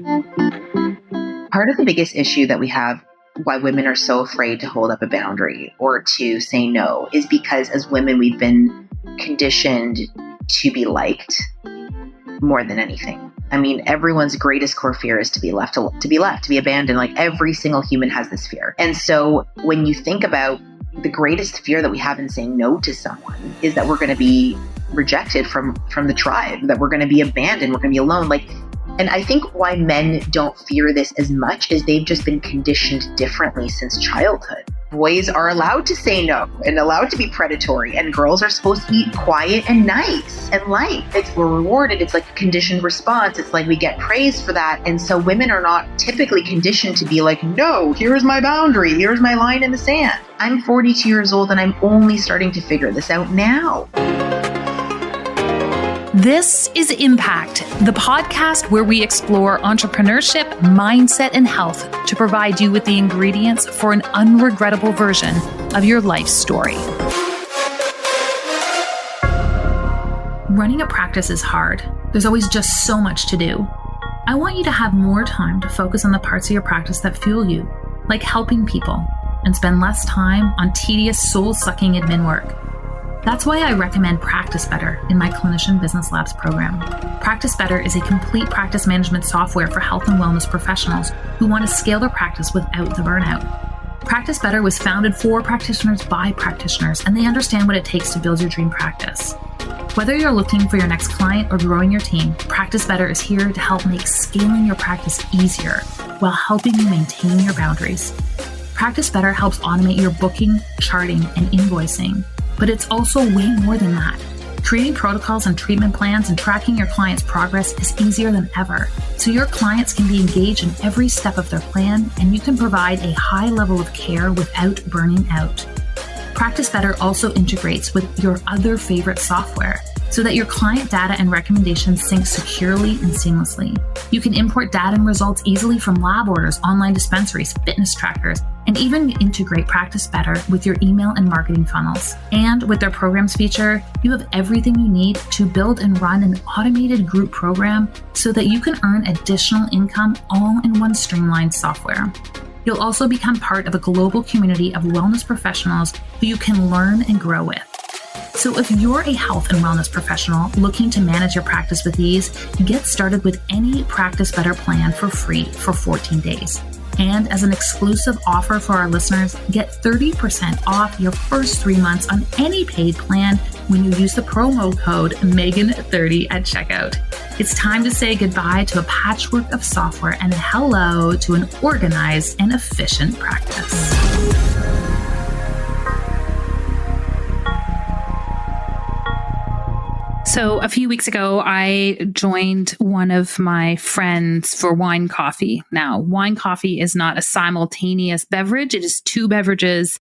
Part of the biggest issue that we have, why women are so afraid to hold up a boundary or to say no, is because as women, we've been conditioned to be liked more than anything. I mean, everyone's greatest core fear is to be left, to be abandoned. Like every single human has this fear. And so when you think about the greatest fear that we have in saying no to someone is that we're going to be rejected from the tribe, that we're going to be abandoned, we're going to be alone. And I think why men don't fear this as much is they've just been conditioned differently since childhood. Boys are allowed to say no and allowed to be predatory, and girls are supposed to be quiet and nice and light. We're rewarded. It's like a conditioned response. It's like we get praised for that. And so women are not typically conditioned to be like, no, here's my boundary. Here's my line in the sand. I'm 42 years old and I'm only starting to figure this out now. This is Impact, the podcast where we explore entrepreneurship, mindset, and health to provide you with the ingredients for an unregrettable version of your life story. Running a practice is hard. There's always just so much to do. I want you to have more time to focus on the parts of your practice that fuel you, like helping people, and spend less time on tedious, soul-sucking admin work. That's why I recommend Practice Better in my Clinician Business Labs program. Practice Better is a complete practice management software for health and wellness professionals who want to scale their practice without the burnout. Practice Better was founded for practitioners by practitioners, and they understand what it takes to build your dream practice. Whether you're looking for your next client or growing your team, Practice Better is here to help make scaling your practice easier while helping you maintain your boundaries. Practice Better helps automate your booking, charting, and invoicing. But it's also way more than that. Creating protocols and treatment plans and tracking your clients' progress is easier than ever, so your clients can be engaged in every step of their plan and you can provide a high level of care without burning out. Practice Better also integrates with your other favorite software so that your client data and recommendations sync securely and seamlessly. You can import data and results easily from lab orders, online dispensaries, fitness trackers, and even integrate Practice Better with your email and marketing funnels. And with their programs feature, you have everything you need to build and run an automated group program so that you can earn additional income all in one streamlined software. You'll also become part of a global community of wellness professionals who you can learn and grow with. So if you're a health and wellness professional looking to manage your practice with ease, get started with any Practice Better plan for free for 14 days. And as an exclusive offer for our listeners, get 30% off your first 3 months on any paid plan when you use the promo code Megan30 at checkout. It's time to say goodbye to a patchwork of software and hello to an organized and efficient practice. So a few weeks ago, I joined one of my friends for wine coffee. Now, wine coffee is not a simultaneous beverage. It is two beverages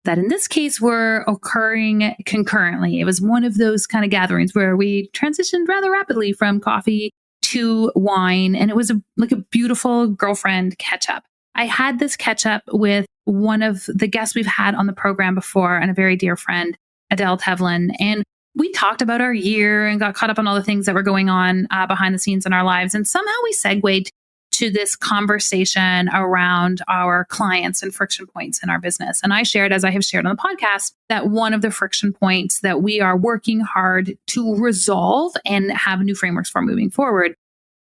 that in this case were occurring concurrently. It was one of those kind of gatherings where we transitioned rather rapidly from coffee to wine. And it was like a beautiful girlfriend catch up. I had this catch up with one of the guests we've had on the program before and a very dear friend, Adele Tevlin. And we talked about our year and got caught up on all the things that were going on behind the scenes in our lives. And somehow we segued to this conversation around our clients and friction points in our business. And I shared, as I have shared on the podcast, that one of the friction points that we are working hard to resolve and have new frameworks for moving forward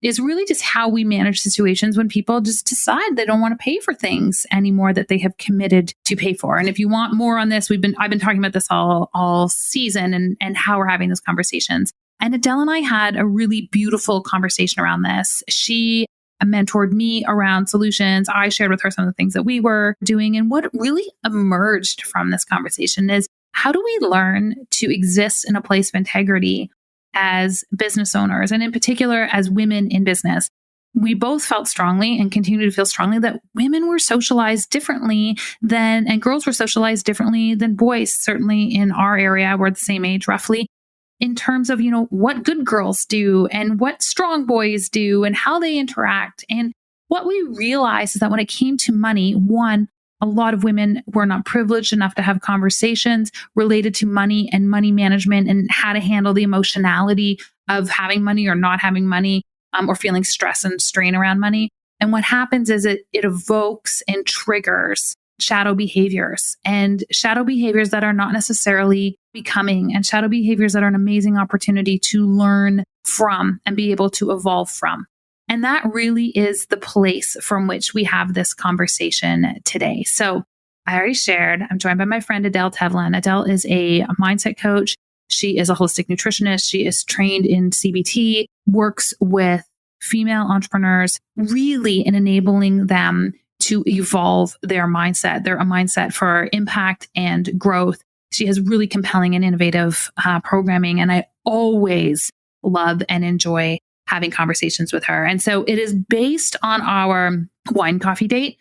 is really just how we manage situations when people just decide they don't want to pay for things anymore that they have committed to pay for. And if you want more on this, I've been talking about this all season and how we're having those conversations. And Adele and I had a really beautiful conversation around this. She mentored me around solutions. I shared with her some of the things that we were doing. And what really emerged from this conversation is, how do we learn to exist in a place of integrity as business owners, and in particular as women in business? We both felt strongly and continue to feel strongly that women were socialized differently and girls were socialized differently than boys, certainly in our area. We're the same age roughly, in terms of, what good girls do and what strong boys do and how they interact. And what we realized is that when it came to money, one, a lot of women were not privileged enough to have conversations related to money and money management and how to handle the emotionality of having money or not having money. or feeling stress and strain around money. And what happens is it evokes and triggers shadow behaviors that are not necessarily becoming, and shadow behaviors that are an amazing opportunity to learn from and be able to evolve from. And that really is the place from which we have this conversation today. So I already shared, I'm joined by my friend Adele Tevlin. Adele is a mindset coach. She is a holistic nutritionist. She is trained in CBT, works with female entrepreneurs, really in enabling them to evolve their mindset for impact and growth. She has really compelling and innovative programming, and I always love and enjoy having conversations with her. And so it is based on our wine coffee date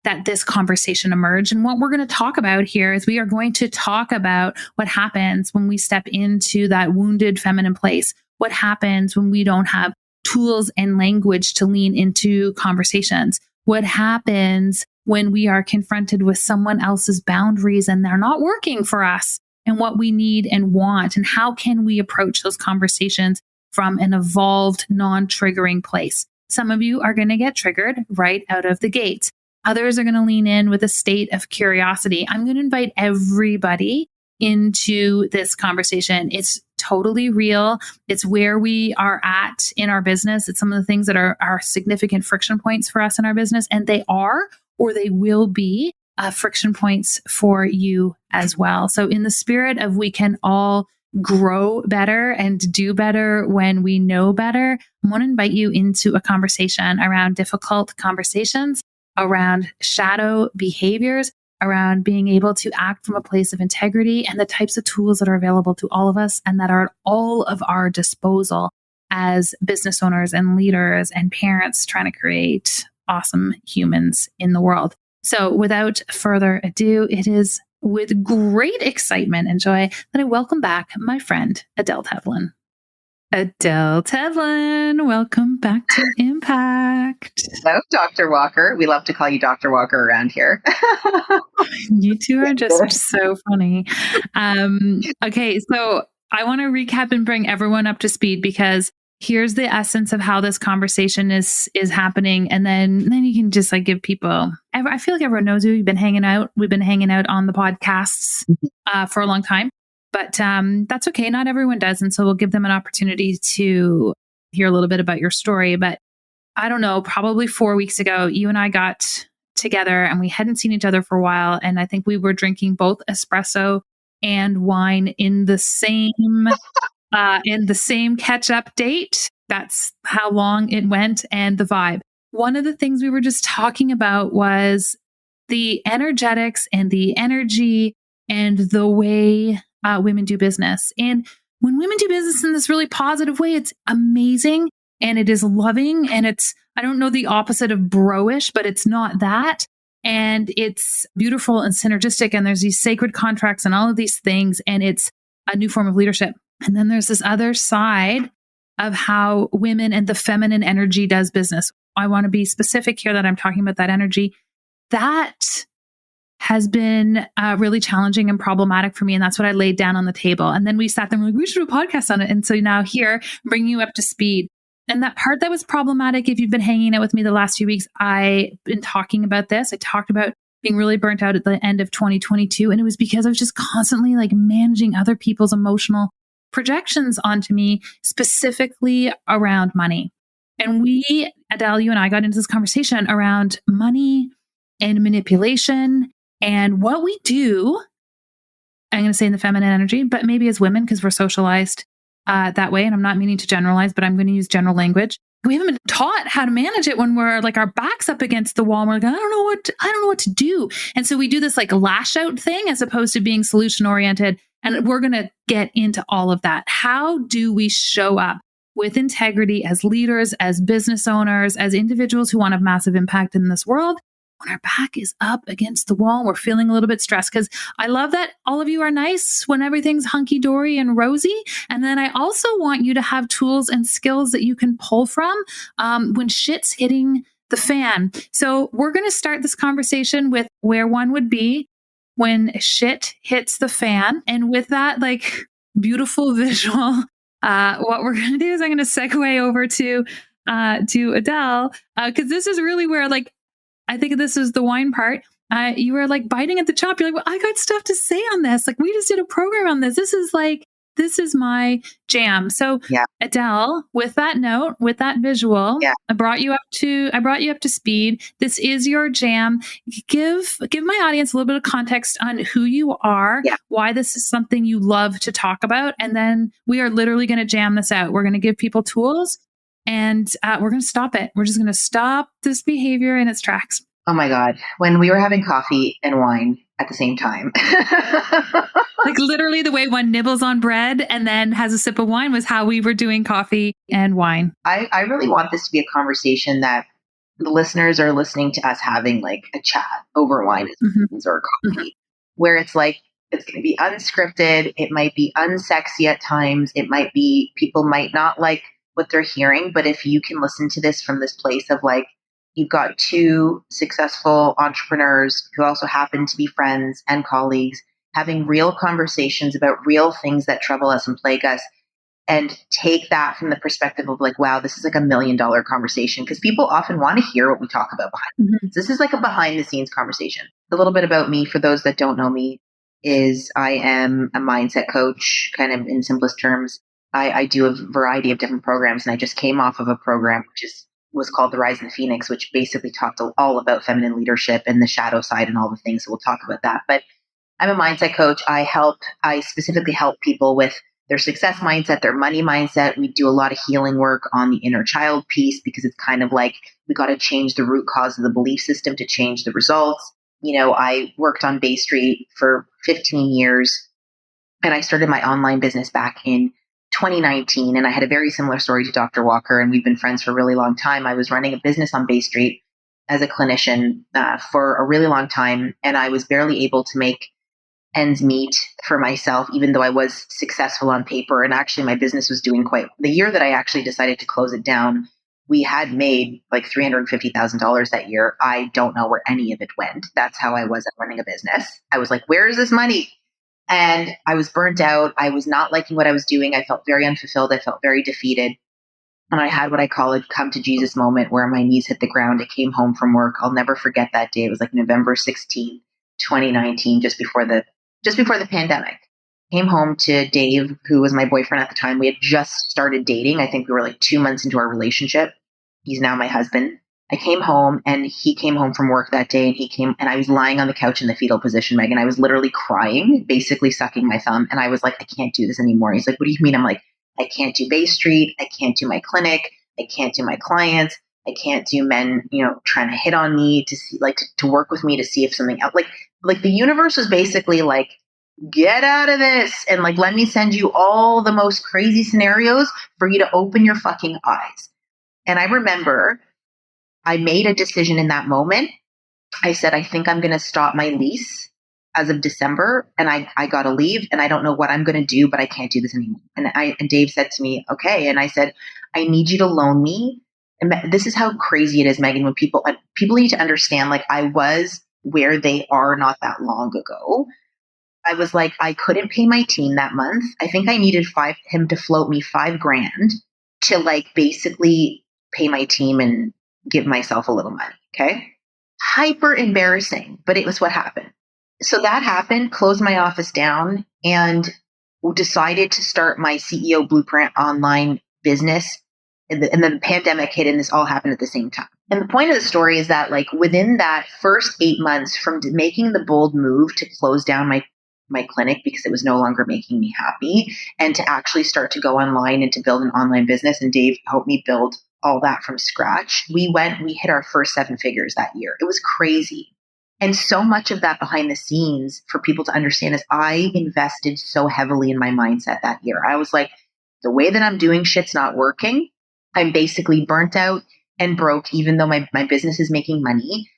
that this conversation emerged. And what we're going to talk about here is we are going to talk about what happens when we step into that wounded feminine place. What happens when we don't have tools and language to lean into conversations? What happens when we are confronted with someone else's boundaries and they're not working for us, and what we need and want, and how can we approach those conversations from an evolved, non-triggering place? Some of you are going to get triggered right out of the gate. Others are going to lean in with a state of curiosity. I'm going to invite everybody into this conversation. It's totally real. It's where we are at in our business. It's some of the things that are significant friction points for us in our business. And they are, or they will be, friction points for you as well. So in the spirit of we can all grow better and do better when we know better, I want to invite you into a conversation around difficult conversations, around shadow behaviors, around being able to act from a place of integrity, and the types of tools that are available to all of us and that are at all of our disposal as business owners and leaders and parents trying to create awesome humans in the world. So without further ado, it is with great excitement and joy that I welcome back my friend, Adele Tevlin. Adele Tevlin, welcome back to Impact. Hello, Dr. Walker. We love to call you Dr. Walker around here. You two are just so funny. Okay, so I want to recap and bring everyone up to speed, because here's the essence of how this conversation is happening, and then you can just like give people. I feel like everyone knows you. You've been hanging out. We've been hanging out on the podcasts for a long time. But that's okay. Not everyone does. And so we'll give them an opportunity to hear a little bit about your story. But I don't know, probably 4 weeks ago, you and I got together and we hadn't seen each other for a while. And I think we were drinking both espresso and wine in the same catch-up date. That's how long it went, and the vibe. One of the things we were just talking about was the energetics and the energy and the way women do business. And when women do business in this really positive way, it's amazing and it is loving, and it's, I don't know the opposite of bro-ish, but it's not that. And it's beautiful and synergistic, and there's these sacred contracts and all of these things, and it's a new form of leadership. And then there's this other side of how women and the feminine energy does business. I want to be specific here that I'm talking about that energy. That has been really challenging and problematic for me. And that's what I laid down on the table. And then we sat there and we're like, we should do a podcast on it. And so now here, bringing you up to speed. And that part that was problematic, if you've been hanging out with me the last few weeks, I've been talking about this. I talked about being really burnt out at the end of 2022. And it was because I was just constantly like managing other people's emotional projections onto me, specifically around money. And we, Adele, you and I got into this conversation around money and manipulation and what we do. I'm going to say in the feminine energy, but maybe as women, because we're socialized that way. And I'm not meaning to generalize, but I'm going to use general language. We haven't been taught how to manage it when we're like our backs up against the wall. And we're like, I don't know what to do. And so we do this like lash out thing as opposed to being solution oriented. And we're going to get into all of that. How do we show up with integrity as leaders, as business owners, as individuals who want to have massive impact in this world when our back is up against the wall? We're feeling a little bit stressed, because I love that all of you are nice when everything's hunky-dory and rosy. And then I also want you to have tools and skills that you can pull from when shit's hitting the fan. So we're going to start this conversation with where one would be when shit hits the fan. And with that, like, beautiful visual, what we're going to do is I'm going to segue over to to Adele, because this is really where, like, I think this is the wine part. You were like biting at the chop. You're like, well, I got stuff to say on this. Like, we just did a program on this. This is my jam. So Yeah. Adele, with that note, with that visual, Yeah. I brought you up to speed. This is your jam. Give my audience a little bit of context on who you are, why this is something you love to talk about. And then we are literally going to jam this out. We're going to give people tools and we're going to stop it. We're just going to stop this behavior in its tracks. Oh my God. When we were having coffee and wine at the same time. Like literally the way one nibbles on bread and then has a sip of wine was how we were doing coffee and wine. I really want this to be a conversation that the listeners are listening to us having, like a chat over wine or coffee, where it's like, it's going to be unscripted. It might be unsexy at times. It might be, people might not like what they're hearing, but if you can listen to this from this place of like, you've got two successful entrepreneurs who also happen to be friends and colleagues having real conversations about real things that trouble us and plague us, and take that from the perspective of like, wow, this is like $1 million conversation, because people often want to hear what we talk about behind. So this is like a behind the scenes conversation. A little bit about me, for those that don't know me, is I am a mindset coach, kind of in simplest terms. I do a variety of different programs, and I just came off of a program was called The Rise of the Phoenix, which basically talked all about feminine leadership and the shadow side and all the things. So we'll talk about that. But I'm a mindset coach. I specifically help people with their success mindset, their money mindset. We do a lot of healing work on the inner child piece, because it's kind of like we got to change the root cause of the belief system to change the results. You know, I worked on Bay Street for 15 years, and I started my online business back in 2019. And I had a very similar story to Dr. Walker, and we've been friends for a really long time. I was running a business on Bay Street as a clinician for a really long time, and I was barely able to make ends meet for myself, even though I was successful on paper. And actually my business was doing the year that I actually decided to close it down, we had made like $350,000 that year. I don't know where any of it went. That's how I was at running a business. I was like, where is this money? And I was burnt out. I was not liking what I was doing. I felt very unfulfilled. I felt very defeated. And I had what I call a come to Jesus moment, where my knees hit the ground. I came home from work. I'll never forget that day. It was like November 16th, 2019, just before the pandemic. Came home to Dave, who was my boyfriend at the time. We had just started dating. I think we were like 2 months into our relationship. He's now my husband. I came home, and he came home from work that day, and I was lying on the couch in the fetal position, Megan. I was literally crying, basically sucking my thumb. And I was like, I can't do this anymore. He's like, what do you mean? I'm like, I can't do Bay Street. I can't do my clinic. I can't do my clients. I can't do men, trying to hit on me to see, like, to work with me to see if something else, like the universe was basically like, get out of this, and like, let me send you all the most crazy scenarios for you to open your fucking eyes. And I remember I made a decision in that moment. I said, I think I'm going to stop my lease as of December, and I got to leave, and I don't know what I'm going to do, but I can't do this anymore. And Dave said to me, okay. And I said, I need you to loan me. And this is how crazy it is, Megan, when people need to understand, like, I was where they are not that long ago. I was like, I couldn't pay my team that month. I think I needed him to float me $5,000 to like basically pay my team and give myself a little money. Okay. Hyper embarrassing, but it was what happened. So that happened, closed my office down, and decided to start my CEO Blueprint online business. And then the pandemic hit, and this all happened at the same time. And the point of the story is that, like, within that first 8 months from making the bold move to close down my clinic because it was no longer making me happy, and to actually start to go online and to build an online business, and Dave helped me build all that from scratch, we hit our first 7 figures that year. It was crazy. And so much of that behind the scenes for people to understand is I invested so heavily in my mindset that year. I was like, the way that I'm doing shit's not working. I'm basically burnt out and broke, even though my business is making money.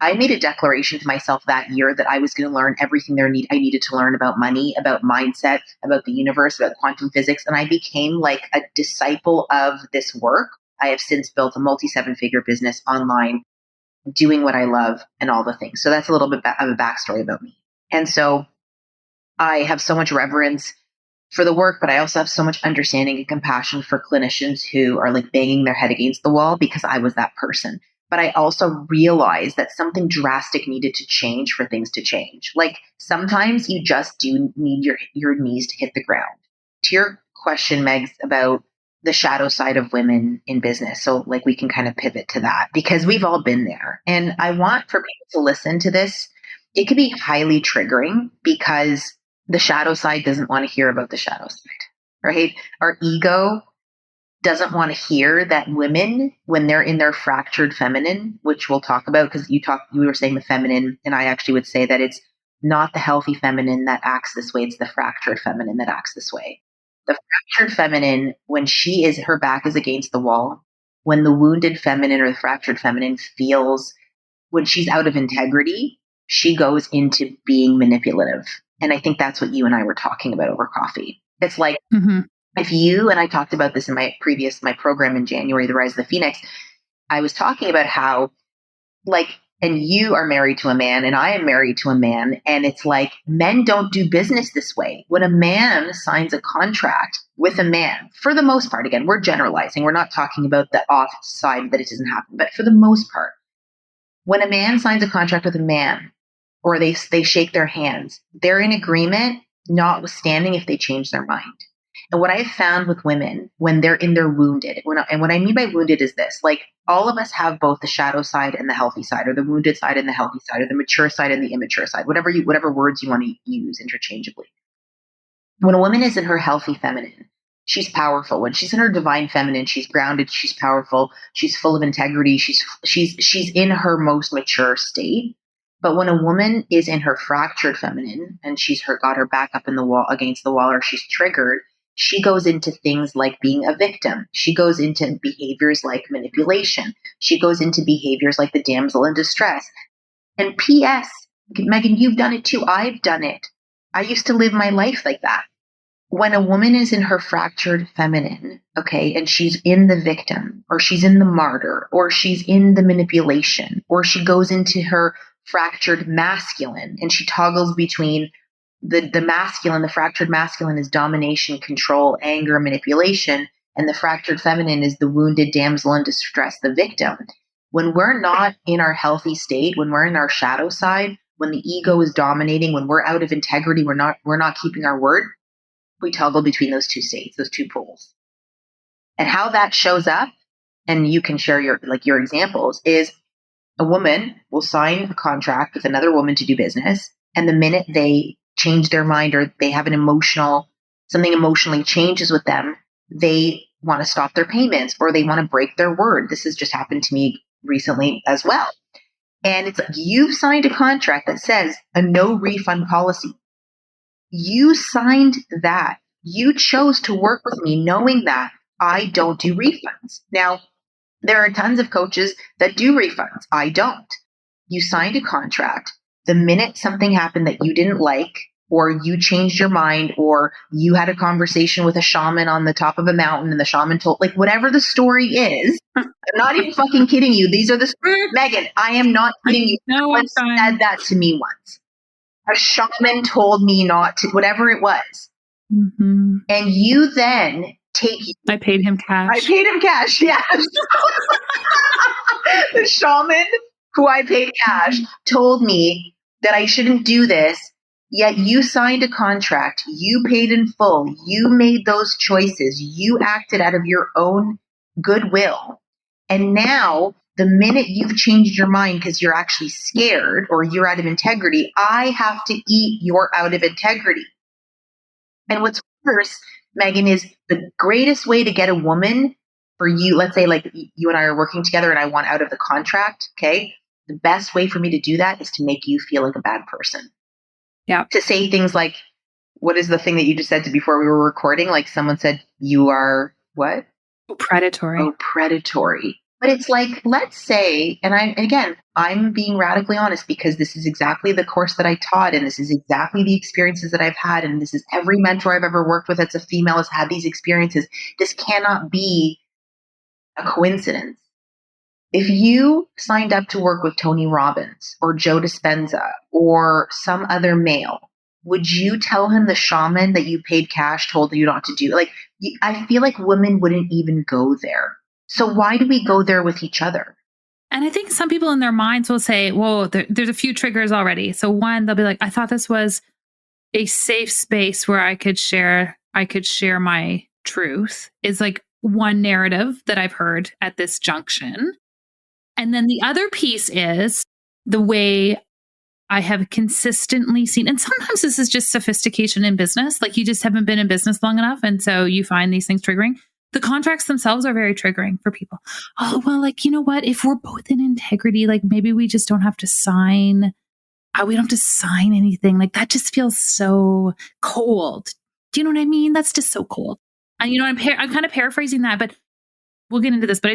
I made a declaration to myself that year that I was going to learn everything I needed to learn about money, about mindset, about the universe, about quantum physics. And I became like a disciple of this work. I have since built a multi-7-figure business online, doing what I love and all the things. So that's a little bit of a backstory about me. And so I have so much reverence for the work, but I also have so much understanding and compassion for clinicians who are like banging their head against the wall because I was that person. But I also realized that something drastic needed to change for things to change. Like sometimes you just do need your knees to hit the ground. To your question, Megs, about the shadow side of women in business. So like we can kind of pivot to that because we've all been there. And I want for people to listen to this. It can be highly triggering because the shadow side doesn't want to hear about the shadow side, right? Our ego doesn't want to hear that women, when they're in their fractured feminine, which we'll talk about because you were saying the feminine, and I actually would say that it's not the healthy feminine that acts this way, it's the fractured feminine that acts this way. The fractured feminine, when her back is against the wall, when the wounded feminine or the fractured feminine feels, when she's out of integrity, she goes into being manipulative. And I think that's what you and I were talking about over coffee. It's like, if you, and I talked about this in my program in January, The Rise of the Phoenix, I was talking about how and you are married to a man and I am married to a man. And it's like, men don't do business this way. When a man signs a contract with a man, for the most part, again, we're generalizing. We're not talking about the off side that it doesn't happen. But for the most part, when a man signs a contract with a man or they shake their hands, they're in agreement, notwithstanding if they change their mind. And what I've found with women when they're in their wounded, and what I mean by wounded is this, like all of us have both the shadow side and the healthy side, or the wounded side and the healthy side, or the mature side and the immature side, whatever words you want to use interchangeably. When a woman is in her healthy feminine, she's powerful. When she's in her divine feminine, she's grounded, she's powerful, she's full of integrity, she's in her most mature state. But when a woman is in her fractured feminine and got her back up in the wall against the wall, or she's triggered, she goes into things like being a victim. She goes into behaviors like manipulation. She goes into behaviors like the damsel in distress. And P.S., Megan, you've done it too. I've done it. I used to live my life like that. When a woman is in her fractured feminine, okay, and she's in the victim, or she's in the martyr, or she's in the manipulation, or she goes into her fractured masculine and she toggles between the masculine, the fractured masculine is domination, control, anger, manipulation, and the fractured feminine is the wounded damsel in distress, the victim. When we're not in our healthy state, when we're in our shadow side, when the ego is dominating, when we're out of integrity, we're not keeping our word, we toggle between those two states, those two poles. And how that shows up, and you can share your examples, is a woman will sign a contract with another woman to do business, and the minute they change their mind or they have something emotionally changes with them, they want to stop their payments or they want to break their word. This has just happened to me recently as well. And it's like, you've signed a contract that says a no refund policy. You signed that. You chose to work with me knowing that I don't do refunds. Now, there are tons of coaches that do refunds. I don't. You signed a contract. The minute something happened that you didn't like, or you changed your mind, or you had a conversation with a shaman on the top of a mountain and the shaman told, like whatever the story is, I'm not even fucking kidding you. These are the Megan, I am not kidding you. Someone said that to me once. A shaman told me not to, whatever it was. Mm-hmm. And you then I paid him cash. Yeah. The shaman who I paid cash told me that I shouldn't do this, yet you signed a contract, you paid in full, you made those choices, you acted out of your own goodwill. And now, the minute you've changed your mind because you're actually scared or you're out of integrity, I have to eat your out of integrity. And what's worse, Megan, is the greatest way to get a woman for you, let's say like you and I are working together and I want out of the contract, okay? The best way for me to do that is to make you feel like a bad person. Yeah. To say things like, what is the thing that you just said to before we were recording? Like someone said, you are what? Predatory. Oh, predatory. But it's like, let's say, and I'm being radically honest because this is exactly the course that I taught and this is exactly the experiences that I've had. And this is every mentor I've ever worked with that's a female has had these experiences. This cannot be a coincidence. If you signed up to work with Tony Robbins or Joe Dispenza or some other male would you tell him the shaman that you paid cash told you not to do? Like, I feel like women wouldn't even go there. So why do we go there with each other? And I think some people in their minds will say, whoa, there's a few triggers already. So one, they'll be like, I thought this was a safe space where I could share my truth, is like one narrative that I've heard at this junction. And then the other piece is the way I have consistently seen, and sometimes this is just sophistication in business. Like you just haven't been in business long enough. And so you find these things triggering. The contracts themselves are very triggering for people. Oh, well, like, you know what? If we're both in integrity, like maybe we just don't have to sign. We don't have to sign anything. Like that just feels so cold. Do you know what I mean? That's just so cold. And you know, I'm kind of paraphrasing that, but we'll get into this. But I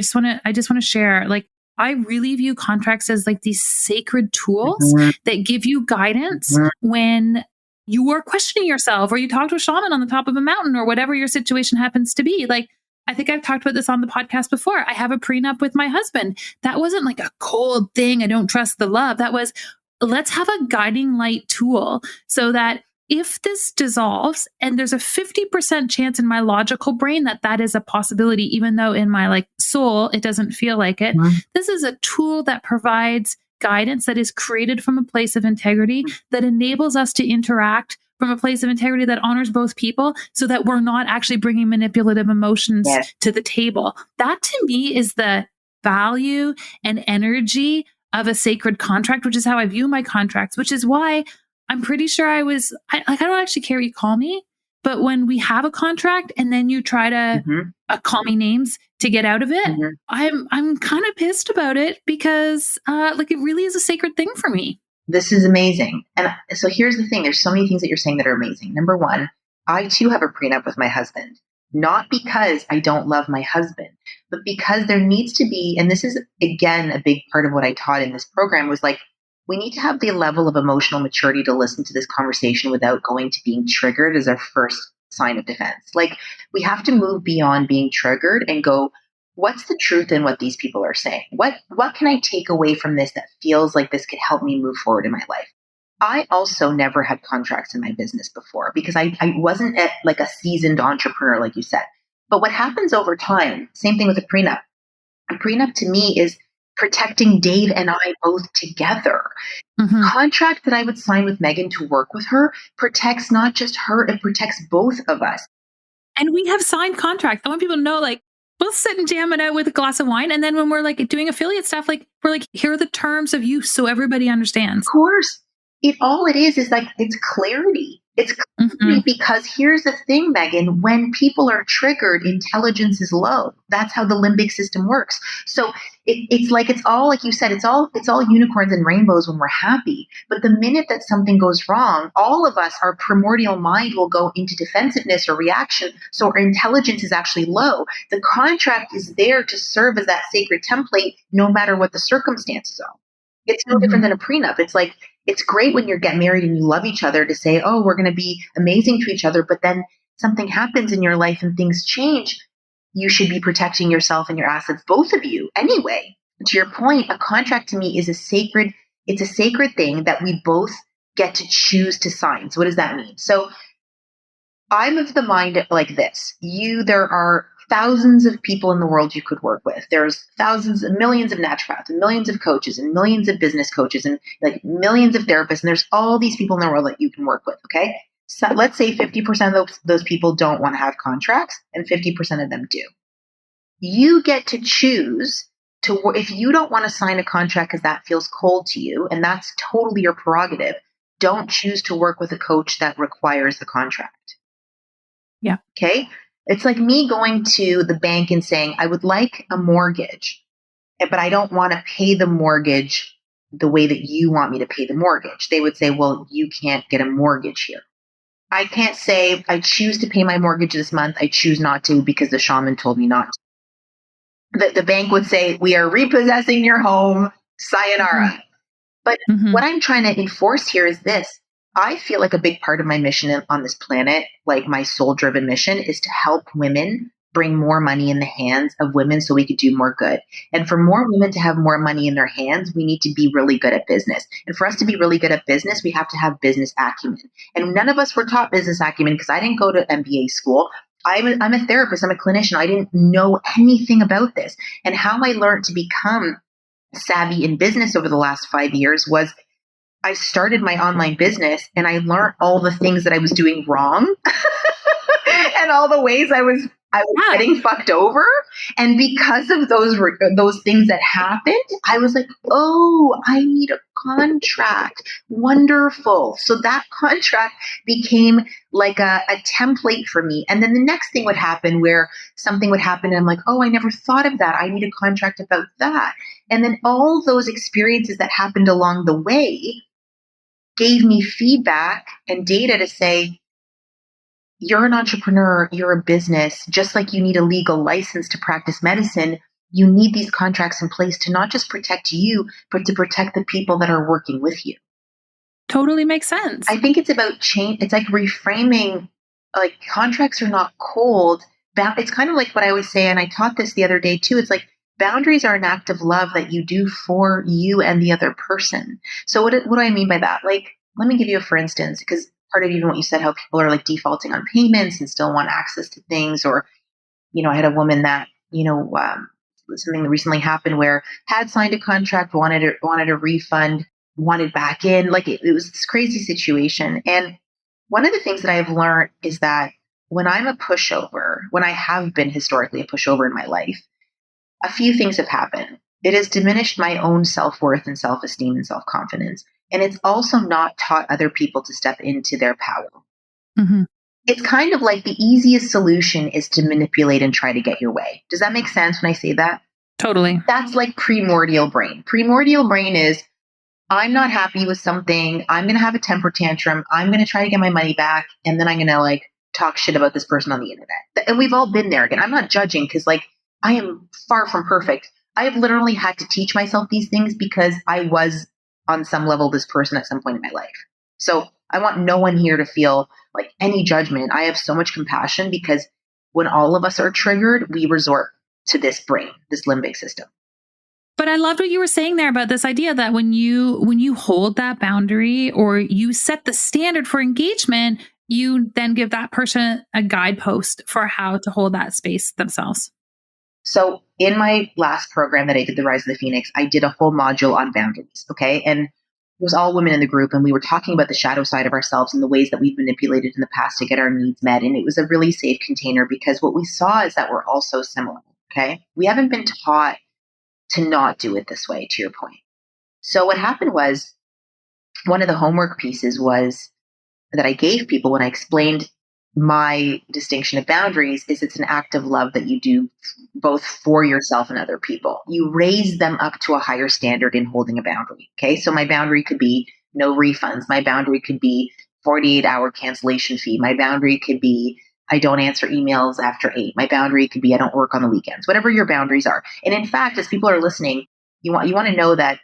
just want to share, like, I really view contracts as like these sacred tools that give you guidance when you are questioning yourself, or you talk to a shaman on the top of a mountain, or whatever your situation happens to be. Like, I think I've talked about this on the podcast before. I have a prenup with my husband. That wasn't like a cold thing. I don't trust the love. That was, let's have a guiding light tool so that if this dissolves, and there's a 50% chance in my logical brain that that is a possibility, even though in my like soul, it doesn't feel like it. This is a tool that provides guidance that is created from a place of integrity, that enables us to interact from a place of integrity that honors both people, so that we're not actually bringing manipulative emotions to the table. That to me is the value and energy of a sacred contract, which is how I view my contracts, which is why I'm pretty sure I don't actually care what you call me, but when we have a contract and then you try to call me names to get out of it, I'm kind of pissed about it, because like it really is a sacred thing for me. This is amazing. And so here's the thing. There's so many things that you're saying that are amazing. Number one, I too have a prenup with my husband, not because I don't love my husband, but because there needs to be, and this is again, a big part of what I taught in this program, was like, we need to have the level of emotional maturity to listen to this conversation without going to being triggered as our first sign of defense. Like, we have to move beyond being triggered and go, what's the truth in what these people are saying? What can I take away from this that feels like this could help me move forward in my life? I also never had contracts in my business before, because I wasn't like a seasoned entrepreneur, like you said. But what happens over time, same thing with a prenup. A prenup to me is protecting Dave and I both together. Contract that I would sign with Megan to work with her protects not just her, it protects both of us. And we have signed contracts. I want people to know, like, we'll sit and jam it out with a glass of wine. And then when we're like doing affiliate stuff, like we're like, here are the terms of use so everybody understands. Of course. All it is like, it's clarity. It's clarity because here's the thing, Megan, when people are triggered, intelligence is low. That's how the limbic system works. So it's all, like you said, it's all unicorns and rainbows when we're happy. But the minute that something goes wrong, all of us, our primordial mind will go into defensiveness or reaction. So our intelligence is actually low. The contract is there to serve as that sacred template, no matter what the circumstances are. It's no different than a prenup. It's like, it's great when you get married and you love each other to say, oh, we're going to be amazing to each other. But then something happens in your life and things change. You should be protecting yourself and your assets, both of you anyway. To your point, a contract to me is it's a sacred thing that we both get to choose to sign. So what does that mean? So I'm of the mind like this. There are thousands of people in the world you could work with. There's thousands and millions of naturopaths and millions of coaches and millions of business coaches and like millions of therapists. And there's all these people in the world that you can work with. Okay. So let's say 50% of those people don't want to have contracts and 50% of them do. You get to choose if you don't want to sign a contract because that feels cold to you, and that's totally your prerogative, don't choose to work with a coach that requires the contract. Yeah. Okay. It's like me going to the bank and saying, I would like a mortgage, but I don't want to pay the mortgage the way that you want me to pay the mortgage. They would say, well, you can't get a mortgage here. I can't say, I choose to pay my mortgage this month. I choose not to because the shaman told me not to. The bank would say, we are repossessing your home. Sayonara. But what I'm trying to enforce here is this. I feel like a big part of my mission on this planet, like my soul-driven mission, is to help women bring more money in the hands of women so we could do more good. And for more women to have more money in their hands, we need to be really good at business. And for us to be really good at business, we have to have business acumen. And none of us were taught business acumen because I didn't go to MBA school. I'm a therapist. I'm a clinician. I didn't know anything about this. And how I learned to become savvy in business over the last 5 years was I started my online business and I learned all the things that I was doing wrong and all the ways I was getting fucked over. And because of those things that happened, I was like, oh, I need a contract. Wonderful. So that contract became like a template for me. And then the next thing would happen where something would happen and I'm like, oh, I never thought of that. I need a contract about that. And then all those experiences that happened along the way gave me feedback and data to say, you're an entrepreneur, you're a business, just like you need a legal license to practice medicine, you need these contracts in place to not just protect you, but to protect the people that are working with you. Totally makes sense. I think it's about change. It's like reframing, like contracts are not cold. It's kind of like what I always say, and I taught this the other day too. It's like boundaries are an act of love that you do for you and the other person. So what do I mean by that? Like, let me give you a for instance, because part of even what you said, how people are like defaulting on payments and still want access to things. Or, I had a woman that, something that recently happened where had signed a contract, wanted a refund, wanted back in. Like it was this crazy situation. And one of the things that I've learned is that when I'm a pushover, when I have been historically a pushover in my life, a few things have happened. It has diminished my own self-worth and self-esteem and self-confidence. And it's also not taught other people to step into their power. Mm-hmm. It's kind of like the easiest solution is to manipulate and try to get your way. Does that make sense when I say that? Totally. That's like primordial brain. Primordial brain is, I'm not happy with something. I'm going to have a temper tantrum. I'm going to try to get my money back. And then I'm going to like talk shit about this person on the internet. And we've all been there. Again, I'm not judging because like I am far from perfect. I have literally had to teach myself these things because I was on some level this person at some point in my life. So I want no one here to feel like any judgment. I have so much compassion because when all of us are triggered, we resort to this brain, this limbic system. But I loved what you were saying there about this idea that when you hold that boundary or you set the standard for engagement, you then give that person a guidepost for how to hold that space themselves. So in my last program that I did, The Rise of the Phoenix, I did a whole module on boundaries. Okay. And it was all women in the group. And we were talking about the shadow side of ourselves and the ways that we've manipulated in the past to get our needs met. And it was a really safe container because what we saw is that we're all so similar. Okay. We haven't been taught to not do it this way, to your point. So what happened was one of the homework pieces was that I gave people when I explained my distinction of boundaries is it's an act of love that you do both for yourself and other people. You raise them up to a higher standard in holding a boundary. Okay. So my boundary could be no refunds. My boundary could be 48-hour cancellation fee. My boundary could be I don't answer emails after 8. My boundary could be I don't work on the weekends, whatever your boundaries are. And in fact, as people are listening, you want to know that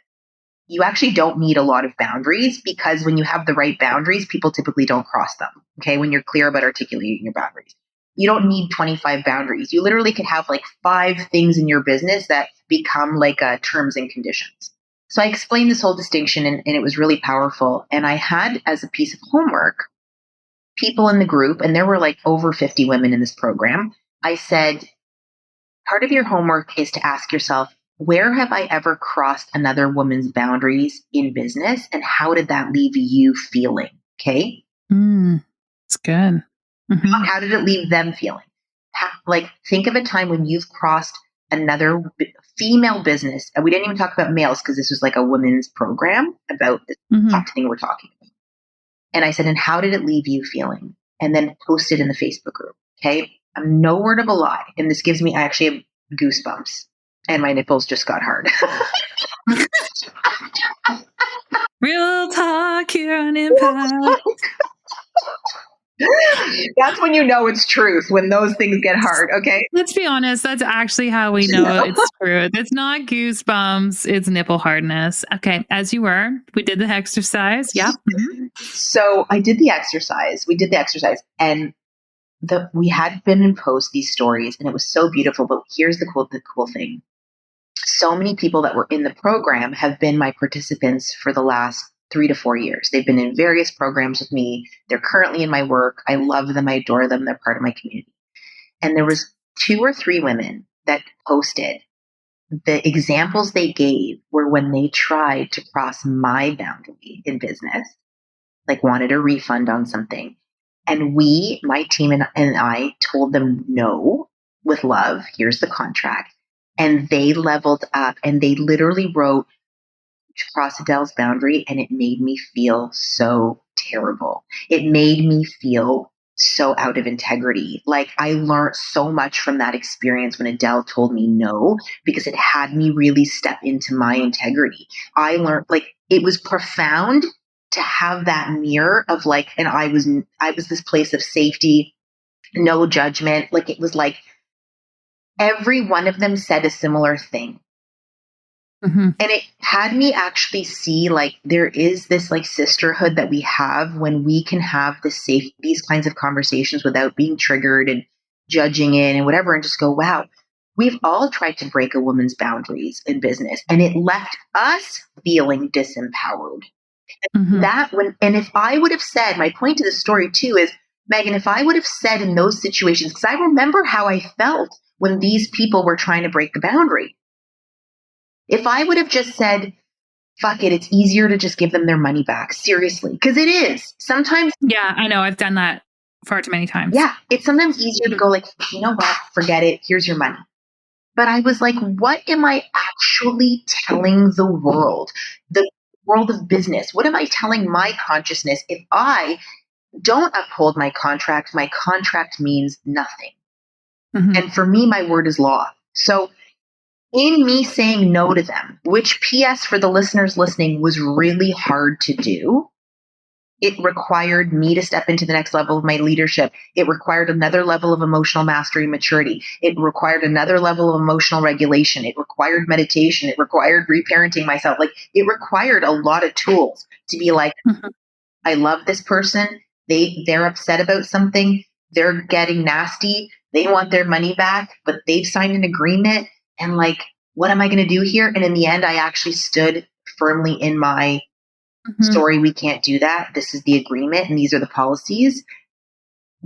you actually don't need a lot of boundaries because when you have the right boundaries, people typically don't cross them. Okay. When you're clear about articulating your boundaries, you don't need 25 boundaries. You literally could have like 5 things in your business that become like terms and conditions. So I explained this whole distinction and it was really powerful. And I had as a piece of homework, people in the group, and there were like over 50 women in this program. I said, part of your homework is to ask yourself, where have I ever crossed another woman's boundaries in business? And how did that leave you feeling? Okay. It's good. Mm-hmm. How did it leave them feeling? Think of a time when you've crossed another female business. We didn't even talk about males because this was like a women's program about this thing we're talking about. And I said, and how did it leave you feeling? And then post it in the Facebook group. Okay. I'm no word of a lie. And this gives me, I actually have goosebumps. And my nipples just got hard. Real talk here on Impact. That's when you know it's truth, when those things get hard, okay? Let's be honest. That's actually how we know it's truth. It's not goosebumps. It's nipple hardness. Okay. As you were, we did the exercise. Yeah. So I did the exercise. We did the exercise. And we had women post these stories and it was so beautiful, but here's the cool thing. So many people that were in the program have been my participants for the last 3 to 4 years. They've been in various programs with me. They're currently in my work. I love them. I adore them. They're part of my community. And there was 2 or 3 women that posted. The examples they gave were when they tried to cross my boundary in business, like wanted a refund on something. And my team and I told them no with love. Here's the contract. And they leveled up and they literally wrote to cross Adele's boundary, and it made me feel so terrible. It made me feel so out of integrity. Like I learned so much from that experience when Adele told me no, because it had me really step into my integrity. I learned, like, it was profound to have that mirror of like, and I was this place of safety, no judgment. Like it was like every one of them said a similar thing. Mm-hmm. And it had me actually see like there is this like sisterhood that we have when we can have these kinds of conversations without being triggered and judging it and whatever, and just go, wow, we've all tried to break a woman's boundaries in business and it left us feeling disempowered. Mm-hmm. And if I would have said, my point to the story too is, Megan, if I would have said in those situations, because I remember how I felt when these people were trying to break the boundary. If I would have just said, fuck it, it's easier to just give them their money back. Seriously. Because it is. Sometimes. Yeah, I know. I've done that far too many times. Yeah. It's sometimes easier to go like, you know what? Forget it. Here's your money. But I was like, what am I actually telling the world of business? What am I telling my consciousness? If I don't uphold my contract means nothing. Mm-hmm. And for me, my word is law. So in me saying no to them, which PS for the listeners listening was really hard to do, it required me to step into the next level of my leadership. It required another level of emotional mastery and maturity. It required another level of emotional regulation. It required meditation. It required reparenting myself. Like it required a lot of tools to be like, mm-hmm. I love this person. They're upset about something. They're getting nasty. They want their money back, but they've signed an agreement. And like, what am I going to do here? And in the end, I actually stood firmly in my story. We can't do that. This is the agreement and these are the policies.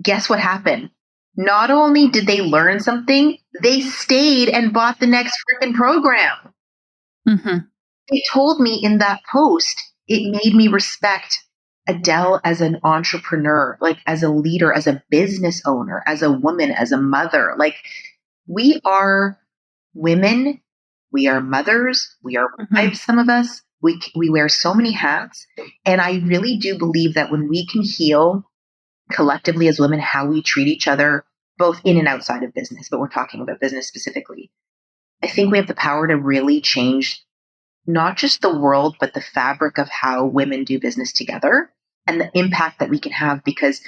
Guess what happened? Not only did they learn something, they stayed and bought the next freaking program. Mm-hmm. They told me in that post, it made me respect Adele as an entrepreneur, like as a leader, as a business owner, as a woman, as a mother. Like we are women, we are mothers, we are wives, some of us. We wear so many hats. And I really do believe that when we can heal collectively as women how we treat each other, both in and outside of business, but we're talking about business specifically, I think we have the power to really change not just the world, but the fabric of how women do business together and the impact that we can have, because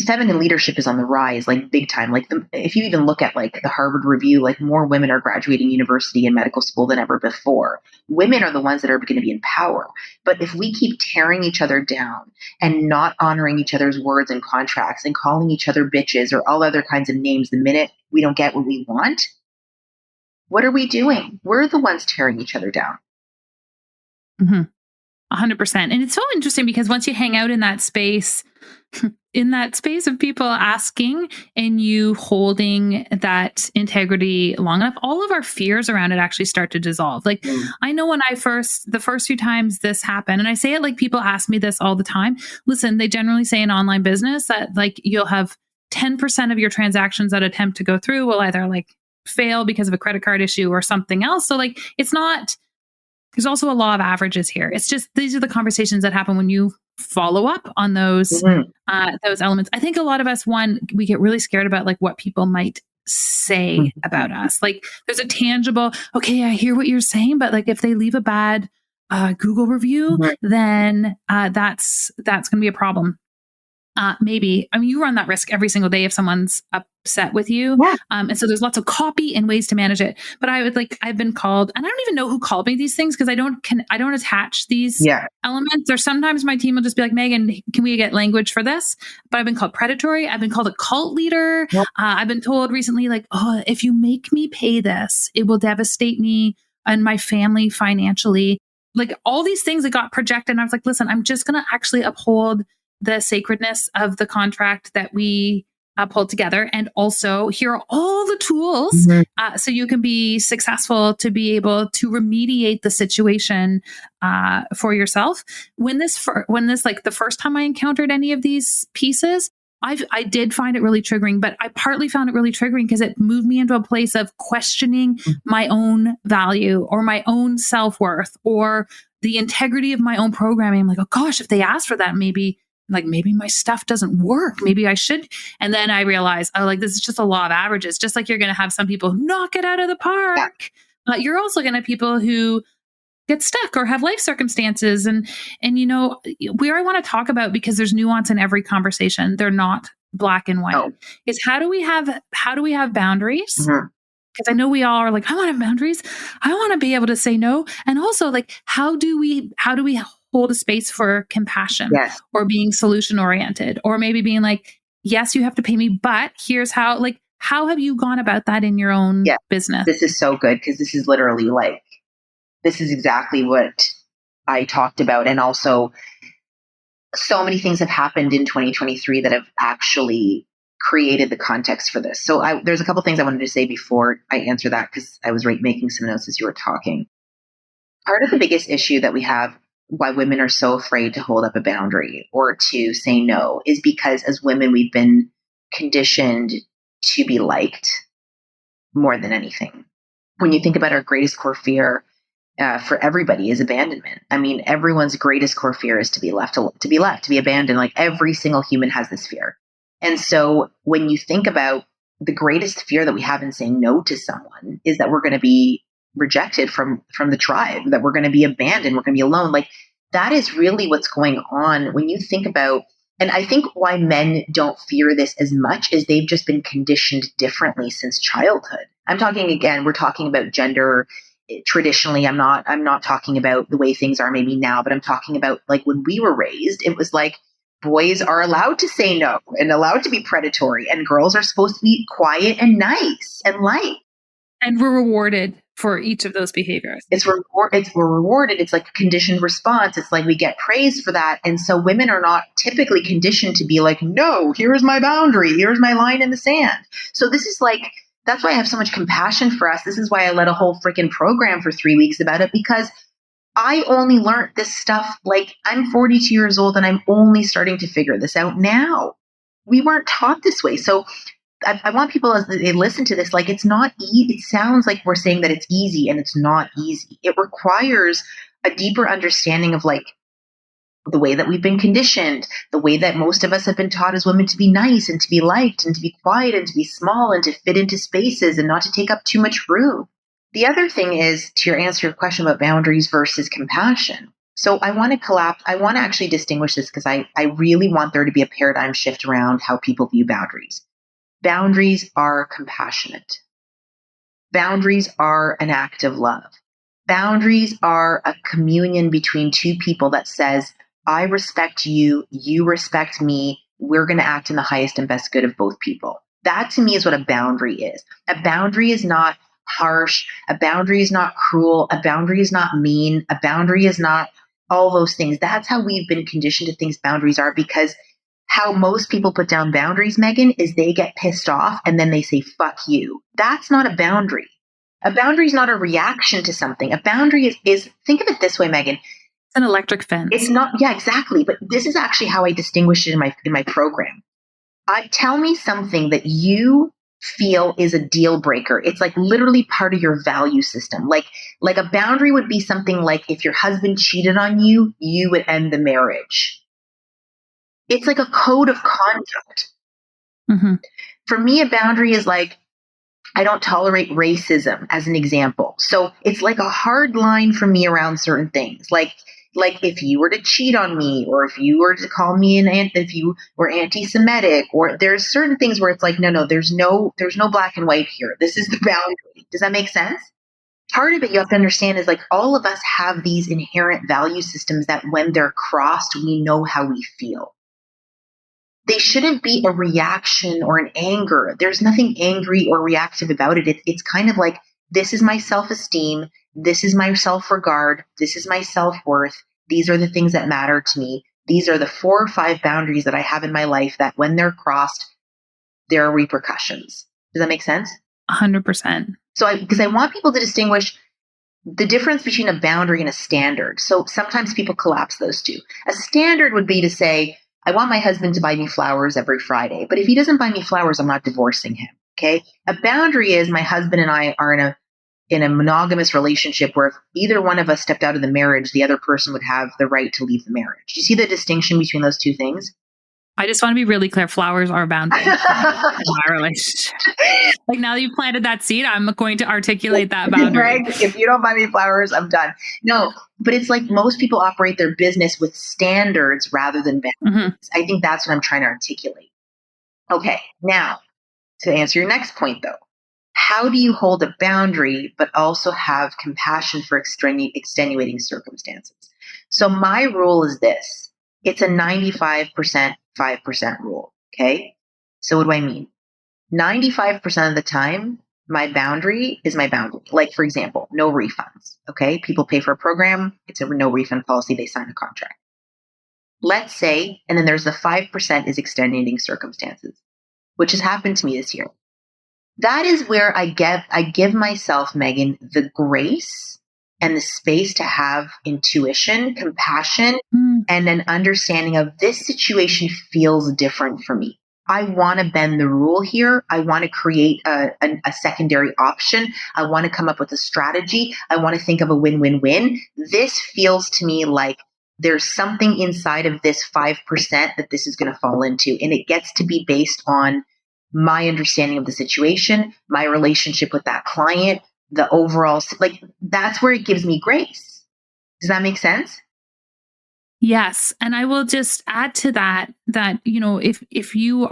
feminine leadership is on the rise, like big time. Like if you even look at like the Harvard Review, like more women are graduating university and medical school than ever before. Women are the ones that are going to be in power. But if we keep tearing each other down and not honoring each other's words and contracts and calling each other bitches or all other kinds of names the minute we don't get what we want, what are we doing? We're the ones tearing each other down. Mm-hmm. 100%. And it's so interesting because once you hang out in that space of people asking and you holding that integrity long enough, all of our fears around it actually start to dissolve. Like I know when the first few times this happened, and I say it like people ask me this all the time. Listen, they generally say in online business that like you'll have 10% of your transactions that attempt to go through will either like fail because of a credit card issue or something else. So like it's not, there's also a law of averages here. It's just, these are the conversations that happen when you follow up on those elements. I think a lot of us, we get really scared about like what people might say about us. Like there's a tangible, okay, I hear what you're saying, but like if they leave a bad Google review, then that's going to be a problem. maybe. I mean, you run that risk every single day if someone's upset with you. Yeah. And so there's lots of copy and ways to manage it. But I've been called, and I don't even know who called me these things because I don't attach these elements. Or sometimes my team will just be like, Megan, can we get language for this? But I've been called predatory. I've been called a cult leader. Yep. I've been told recently, like, oh, if you make me pay this, it will devastate me and my family financially. Like all these things that got projected. And I was like, listen, I'm just going to actually uphold the sacredness of the contract that we pulled together. And also here are all the tools so you can be successful to be able to remediate the situation for yourself. When this, like the first time I encountered any of these pieces, I did find it really triggering, but I partly found it really triggering because it moved me into a place of questioning my own value or my own self-worth or the integrity of my own programming. I'm like, oh gosh, if they ask for that, maybe my stuff doesn't work. Maybe I should. And then I realized, oh, like this is just a law of averages. Just like you're going to have some people who knock it out of the park. But you're also going to have people who get stuck or have life circumstances. And where I want to talk about, because there's nuance in every conversation, they're not black and white, is how do we have boundaries? Because I know we all are like, I want to have boundaries. I want to be able to say no. And also like, how do we hold a space for compassion or being solution oriented, or maybe being like, yes, you have to pay me, but here's how, like, how have you gone about that in your own business? This is so good because this is literally like, this is exactly what I talked about. And also so many things have happened in 2023 that have actually created the context for this. So there's a couple things I wanted to say before I answer that, because I was making some notes as you were talking. Part of the biggest issue that we have, why women are so afraid to hold up a boundary or to say no, is because as women, we've been conditioned to be liked more than anything. When you think about our greatest core fear for everybody is abandonment. I mean, everyone's greatest core fear is to be abandoned. Like every single human has this fear. And so when you think about the greatest fear that we have in saying no to someone is that we're going to be rejected from the tribe, that we're going to be abandoned, we're going to be alone. Like that is really what's going on when you think about, and I think why men don't fear this as much is they've just been conditioned differently since childhood. I'm talking, again, we're talking about gender traditionally. I'm not talking about the way things are maybe now, but I'm talking about like when we were raised, it was like boys are allowed to say no and allowed to be predatory, and girls are supposed to be quiet and nice and light. And we're rewarded for each of those behaviors. We're rewarded. It's like a conditioned response. It's like we get praised for that. And so women are not typically conditioned to be like, no, here's my boundary. Here's my line in the sand. So this is like, that's why I have so much compassion for us. This is why I led a whole freaking program for 3 weeks about it, because I only learned this stuff. Like I'm 42 years old and I'm only starting to figure this out now. We weren't taught this way. So I want people, as they listen to this, like it's not easy. It sounds like we're saying that it's easy, and it's not easy. It requires a deeper understanding of like the way that we've been conditioned, the way that most of us have been taught as women to be nice and to be liked and to be quiet and to be small and to fit into spaces and not to take up too much room. The other thing is, to answer your question about boundaries versus compassion. So I want to actually distinguish this, because I really want there to be a paradigm shift around how people view boundaries. Boundaries are compassionate. Boundaries are an act of love. Boundaries are a communion between two people that says, I respect you, you respect me, we're going to act in the highest and best good of both people. That to me is what a boundary is. A boundary is not harsh. A boundary is not cruel. A boundary is not mean. A boundary is not all those things. That's how we've been conditioned to think boundaries are, because how most people put down boundaries, Megan, is they get pissed off and then they say, fuck you. That's not a boundary. A boundary is not a reaction to something. A boundary is think of it this way, Megan. It's an electric fence. It's not, yeah, exactly. But this is actually how I distinguish it in my program. Tell me something that you feel is a deal breaker. It's like literally part of your value system. Like a boundary would be something like if your husband cheated on you, you would end the marriage. It's like a code of conduct. Mm-hmm. For me, a boundary is like, I don't tolerate racism, as an example. So it's like a hard line for me around certain things. Like Like if you were to cheat on me, or if you were to call me if you were anti-Semitic, or there's certain things where it's like, no, there's no black and white here. This is the boundary. Does that make sense? Part of it you have to understand is like all of us have these inherent value systems that when they're crossed, we know how we feel. They shouldn't be a reaction or an anger. There's nothing angry or reactive about it. It's kind of like, this is my self-esteem. This is my self-regard. This is my self-worth. These are the things that matter to me. These are the 4 or 5 boundaries that I have in my life that when they're crossed, there are repercussions. Does that make sense? 100%. So because I want people to distinguish the difference between a boundary and a standard. So sometimes people collapse those two. A standard would be to say, I want my husband to buy me flowers every Friday, but if he doesn't buy me flowers, I'm not divorcing him. Okay. A boundary is my husband and I are in a monogamous relationship where if either one of us stepped out of the marriage, the other person would have the right to leave the marriage. Do you see the distinction between those two things? I just want to be really clear. Flowers are a boundary in my relationship. Like now that you've planted that seed, I'm going to articulate that boundary. Right? If you don't buy me flowers, I'm done. No, but it's like most people operate their business with standards rather than boundaries. I think that's what I'm trying to articulate. Okay, now to answer your next point though, how do you hold a boundary but also have compassion for extenuating circumstances? So my rule is this. It's a 95%, 5% rule. Okay. So what do I mean? 95% of the time, my boundary is my boundary. Like, for example, no refunds. Okay. People pay for a program. It's a no refund policy. They sign a contract. Let's say, and then there's the 5% is extenuating circumstances, which has happened to me this year. That is where I give myself, Megan, the grace and the space to have intuition, compassion, and an understanding of this situation feels different for me. I want to bend the rule here. I want to create a secondary option. I want to come up with a strategy. I want to think of a win-win-win. This feels to me like there's something inside of this 5% that this is going to fall into. And it gets to be based on my understanding of the situation, my relationship with that client, the overall, like that's where it gives me grace. Does that make sense? Yes. And I will just add to that, you know, if you're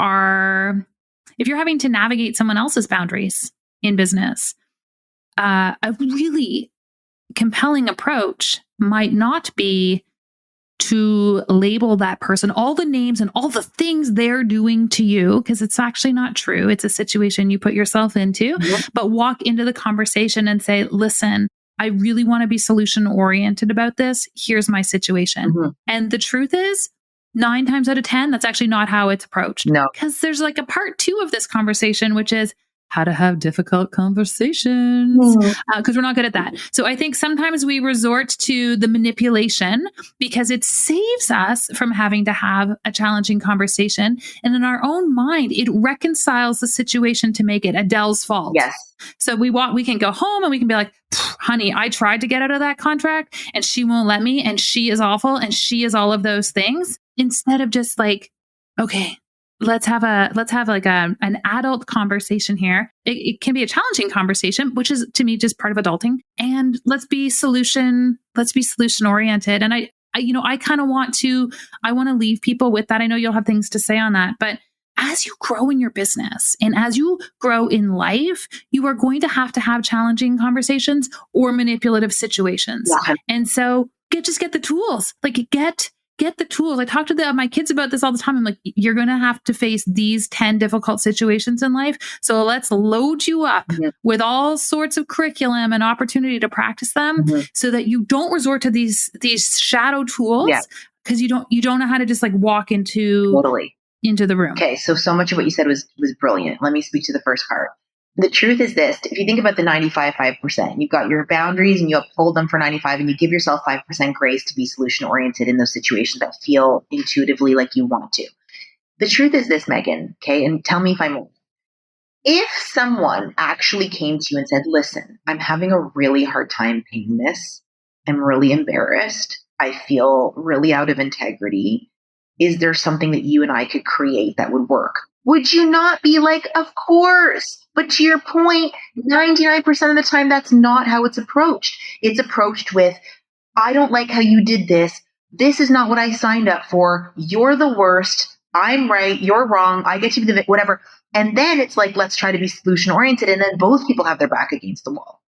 having to navigate someone else's boundaries in business, a really compelling approach might not be to label that person, all the names and all the things they're doing to you, because it's actually not true. It's a situation you put yourself into, but walk into the conversation and say, listen, I really want to be solution oriented about this. Here's my situation. And the truth is 9 times out of 10, that's actually not how it's approached. No, because there's like a part 2 of this conversation, which is how to have difficult conversations, because we're not good at that. So I think sometimes we resort to the manipulation because it saves us from having to have a challenging conversation. And in our own mind, it reconciles the situation to make it Adele's fault. Yes. So we can go home and we can be like, honey, I tried to get out of that contract and she won't let me. And she is awful. And she is all of those things, instead of just like, okay, let's have like an adult conversation here. It can be a challenging conversation, which is to me just part of adulting. And let's be solution oriented. And I kind of want to leave people with that. I know you'll have things to say on that, but as you grow in your business and as you grow in life, you are going to have challenging conversations or manipulative situations. Yeah. And so get the tools, get the tools. I talk to my kids about this all the time. I'm like, you're going to have to face these 10 difficult situations in life. So let's load you up with all sorts of curriculum and opportunity to practice them so that you don't resort to these shadow tools because you don't know how to just like walk into the room. Okay. So much of what you said was brilliant. Let me speak to the first part. The truth is this: if you think about the 95%, you've got your boundaries and you uphold them for 95 and you give yourself 5% grace to be solution oriented in those situations that feel intuitively like you want to. The truth is this, Megan, okay, and tell me if I'm wrong. If someone actually came to you and said, listen, I'm having a really hard time paying this. I'm really embarrassed. I feel really out of integrity. Is there something that you and I could create that would work? Would you not be like, of course? But to your point, 99% of the time, that's not how it's approached. It's approached with, I don't like how you did this. This is not what I signed up for. You're the worst. I'm right. You're wrong. I get to be the whatever. And then it's like, let's try to be solution oriented. And then both people have their back against the wall.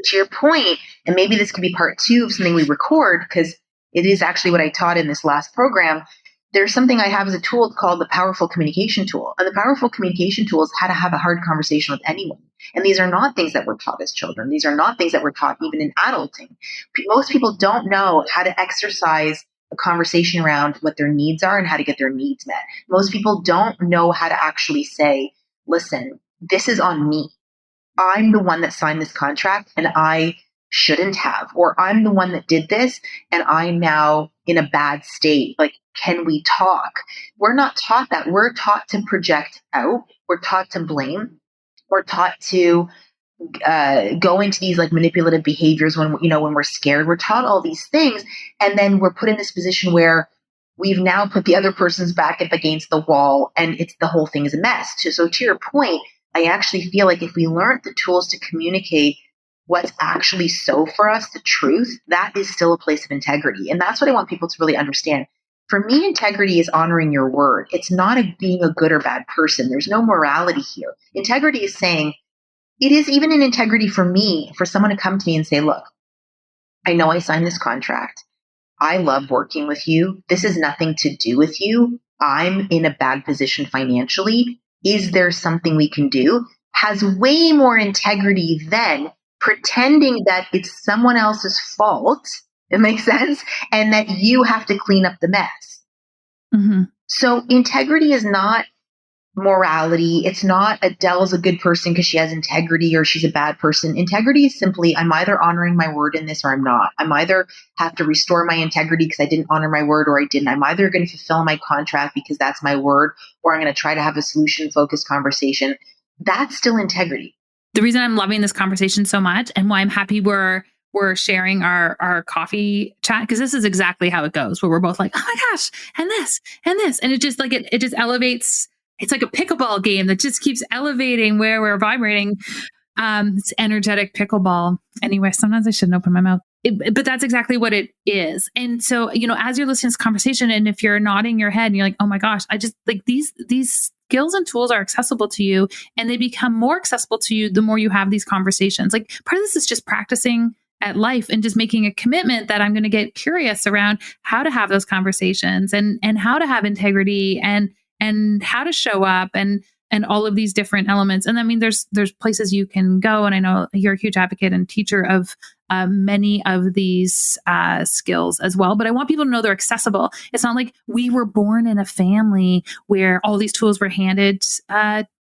To your point, and maybe this could be part 2 of something we record, because it is actually what I taught in this last program. There's something I have as a tool called the powerful communication tool. And the powerful communication tool is how to have a hard conversation with anyone. And these are not things that we're taught as children. These are not things that we're taught even in adulting. Most people don't know how to exercise a conversation around what their needs are and how to get their needs met. Most people don't know how to actually say, listen, this is on me. I'm the one that signed this contract and I shouldn't have, or I'm the one that did this and I'm now in a bad state. Like, can we talk? We're not taught that. We're taught to project out. We're taught to blame. We're taught to go into these like manipulative behaviors when we're scared. We're taught all these things, and then we're put in this position where we've now put the other person's back up against the wall, and the whole thing is a mess. So to your point, I actually feel like if we learned the tools to communicate what's actually so for us, the truth, that is still a place of integrity. And that's what I want people to really understand. For me, integrity is honoring your word. It's not being a good or bad person. There's no morality here. Integrity is saying, it is even an integrity for me, for someone to come to me and say, look, I know I signed this contract. I love working with you. This has nothing to do with you. I'm in a bad position financially. Is there something we can do? Has way more integrity than pretending that it's someone else's fault. It makes sense. And that you have to clean up the mess. Mm-hmm. So integrity is not morality. It's not Adele's a good person because she has integrity or she's a bad person. Integrity is simply, I'm either honoring my word in this or I'm not. I'm either have to restore my integrity because I didn't honor my word or I didn't. I'm either going to fulfill my contract because that's my word, or I'm going to try to have a solution-focused conversation. That's still integrity. The reason I'm loving this conversation so much and why I'm happy we're sharing our coffee chat, because this is exactly how it goes, where we're both like, oh my gosh, and this, and this. And it just like, it just elevates. It's like a pickleball game that just keeps elevating where we're vibrating. It's energetic pickleball. Anyway, sometimes I shouldn't open my mouth, but that's exactly what it is. And so, as you're listening to this conversation, and if you're nodding your head and you're like, oh my gosh, I just like these skills and tools are accessible to you, and they become more accessible to you the more you have these conversations. Like, part of this is just practicing at life and just making a commitment that I'm going to get curious around how to have those conversations and how to have integrity and how to show up and all of these different elements. And I mean, there's places you can go. And I know you're a huge advocate and teacher of many of these skills as well. But I want people to know they're accessible. It's not like we were born in a family where all these tools were handed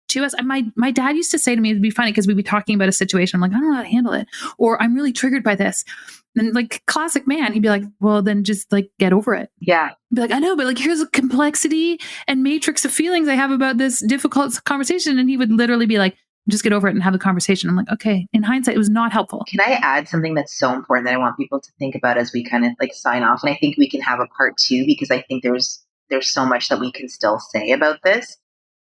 to us. And my dad used to say to me, it'd be funny because we'd be talking about a situation. I'm like, I don't know how to handle it. Or I'm really triggered by this. And like classic man, he'd be like, well, then just like get over it. Yeah. Be like, I know, but like, here's a complexity and matrix of feelings I have about this difficult conversation. And he would literally be like, just get over it and have a conversation. I'm like, okay. In hindsight, it was not helpful. Can I add something that's so important that I want people to think about as we kind of like sign off? And I think we can have a part 2 because I think there's so much that we can still say about this.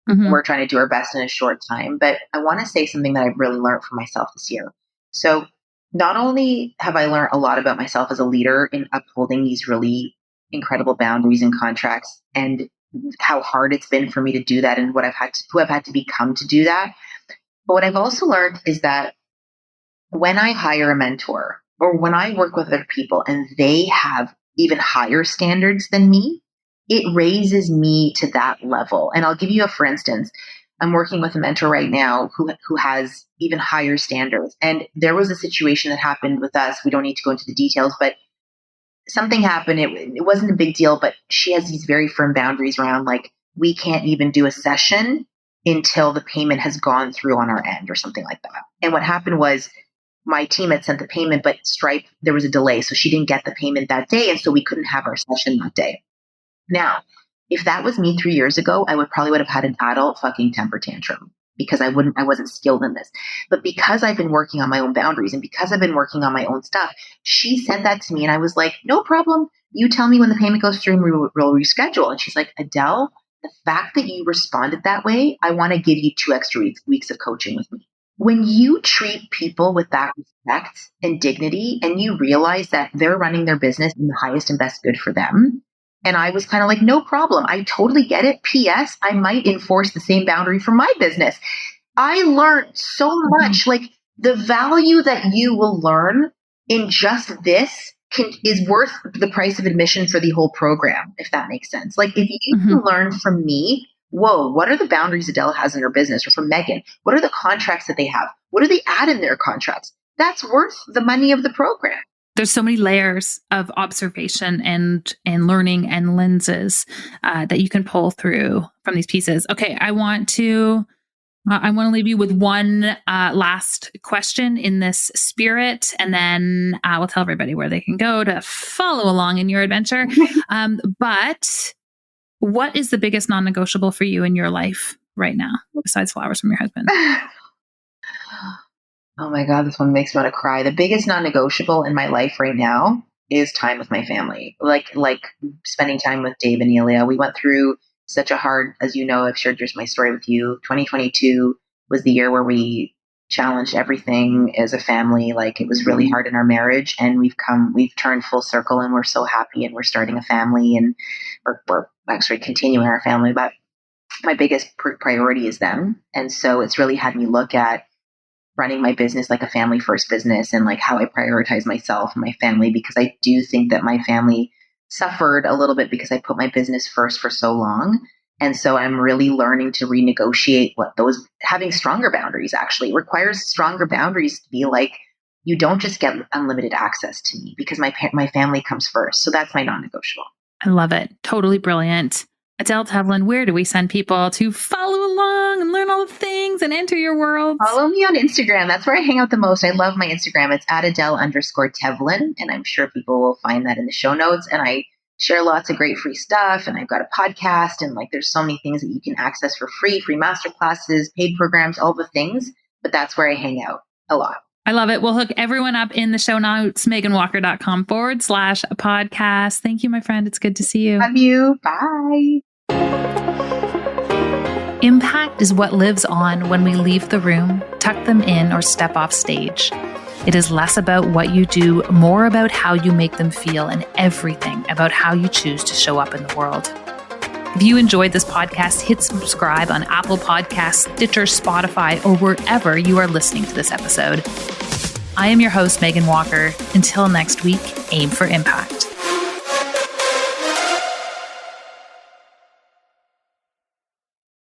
Mm-hmm. We're trying to do our best in a short time, but I want to say something that I've really learned for myself this year. So not only have I learned a lot about myself as a leader in upholding these really incredible boundaries and contracts, and how hard it's been for me to do that, and who I've had to become to do that. But what I've also learned is that when I hire a mentor or when I work with other people and they have even higher standards than me, it raises me to that level. And I'll give you for instance, I'm working with a mentor right now who has even higher standards. And there was a situation that happened with us. We don't need to go into the details, but something happened. It wasn't a big deal, but she has these very firm boundaries around like, we can't even do a session until the payment has gone through on our end or something like that. And what happened was my team had sent the payment, but Stripe, there was a delay. So she didn't get the payment that day. And so we couldn't have our session that day. Now, if that was me 3 years ago, I would have had an adult fucking temper tantrum because I wasn't skilled in this. But because I've been working on my own boundaries and because I've been working on my own stuff, she said that to me and I was like, no problem. You tell me when the payment goes through and we'll reschedule. And she's like, Adele, the fact that you responded that way, I want to give you 2 extra weeks of coaching with me. when you treat people with that respect and dignity and you realize that they're running their business in the highest and best good for them. And I was kind of like, no problem. I totally get it. P.S. I might enforce the same boundary for my business. I learned so much. Like the value that you will learn in just this is worth the price of admission for the whole program, if that makes sense. Like if you can learn from me, whoa, what are the boundaries Adele has in her business, or from Megan? What are the contracts that they have? What do they add in their contracts? That's worth the money of the program. There's so many layers of observation and learning and lenses that you can pull through from these pieces. Okay, I want to leave you with one last question in this spirit, and then we'll tell everybody where they can go to follow along in your adventure. But what is the biggest non-negotiable for you in your life right now, besides flowers from your husband? Oh my God, this one makes me want to cry. The biggest non-negotiable in my life right now is time with my family. Like spending time with Dave and Elia. We went through such a hard, as you know, I've shared just my story with you. 2022 was the year where we challenged everything as a family. Like it was really hard in our marriage, and we've turned full circle, and we're so happy, and we're starting a family, and we're actually continuing our family. But my biggest priority is them. And so it's really had me look at running my business like a family first business, and like how I prioritize myself and my family, because I do think that my family suffered a little bit because I put my business first for so long. And so I'm really learning to renegotiate having stronger boundaries actually requires stronger boundaries to be like, you don't just get unlimited access to me because my family comes first. So that's my non-negotiable. I love it. Totally brilliant. Adele Tevlin, where do we send people to follow along and learn all the things and enter your world? Follow me on Instagram. That's where I hang out the most. I love my Instagram. It's @Adele_Tevlin. And I'm sure people will find that in the show notes. And I share lots of great free stuff. And I've got a podcast. And like, there's so many things that you can access for free masterclasses, paid programs, all the things. But that's where I hang out a lot. I love it. We'll hook everyone up in the show notes, meganwalker.com/podcast. Thank you, my friend. It's good to see you. Love you. Bye. Impact is what lives on when we leave the room, tuck them in, or step off stage. It is less about what you do, more about how you make them feel, and everything about how you choose to show up in the world. If you enjoyed this podcast, hit subscribe on Apple Podcasts, Stitcher, Spotify, or wherever you are listening to this episode. I am your host, Megan Walker. Until next week, aim for impact.